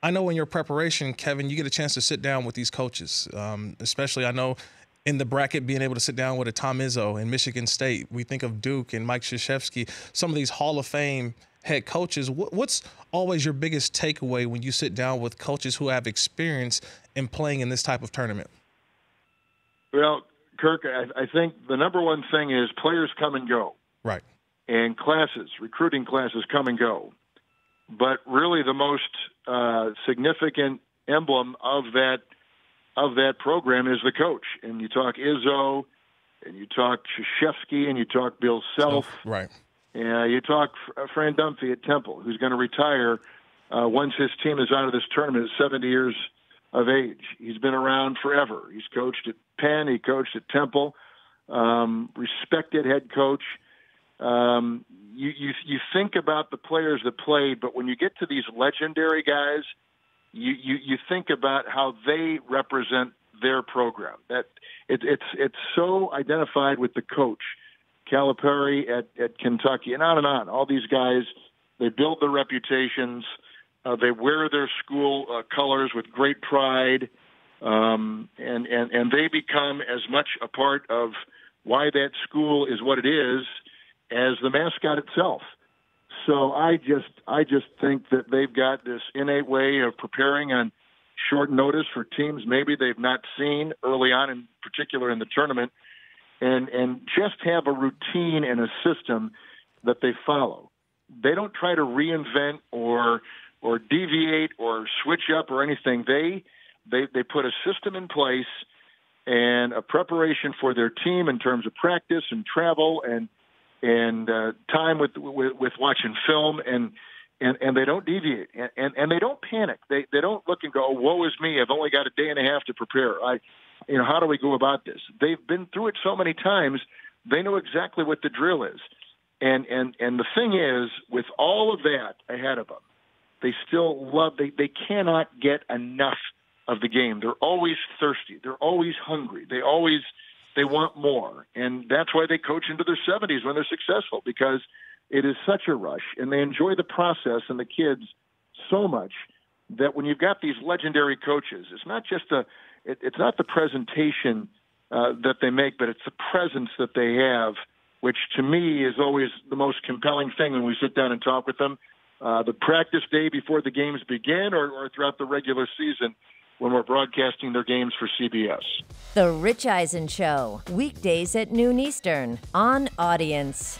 I know in your preparation, Kevin, you get a chance to sit down with these coaches, especially I know in the bracket being able to sit down with a Tom Izzo in Michigan State. We think of Duke and Mike Krzyzewski, some of these Hall of Fame head coaches. What's always your biggest takeaway when you sit down with coaches who have experience in playing in this type of tournament? Well, Kirk, I think the number one thing is players come and go. Right. And recruiting classes come and go. But really the most significant emblem of that program is the coach. And you talk Izzo, and you talk Krzyzewski, and you talk Bill Self. Right. And you talk Fran Dunphy at Temple, who's going to retire once his team is out of this tournament at 70 years of age. He's been around forever. He's coached at Penn. He coached at Temple. Respected head coach. You think about the players that played, but when you get to these legendary guys, you think about how they represent their program. That it's so identified with the coach, Calipari at Kentucky, and on. All these guys, they build their reputations. They wear their school colors with great pride, and they become as much a part of why that school is what it is as the mascot itself. So I just think that they've got this innate way of preparing on short notice for teams maybe they've not seen early on, in particular in the tournament, and just have a routine and a system that they follow. They don't try to reinvent or deviate or switch up or anything. They put a system in place and a preparation for their team in terms of practice and travel and time with watching film, and they don't deviate, and they don't panic. They don't look and go, "Oh, woe is me! I've only got a day and a half to prepare. How do we go about this?" They've been through it so many times. They know exactly what the drill is, and the thing is, with all of that ahead of them, they still love. They cannot get enough of the game. They're always thirsty. They're always hungry. They want more, and that's why they coach into their 70s when they're successful, because it is such a rush, and they enjoy the process and the kids so much that when you've got these legendary coaches, it's not just it's not the presentation that they make, but it's the presence that they have, which to me is always the most compelling thing when we sit down and talk with them. The practice day before the games begin, or throughout the regular season, when we're broadcasting their games for CBS. The Rich Eisen Show, weekdays at noon Eastern on Audience.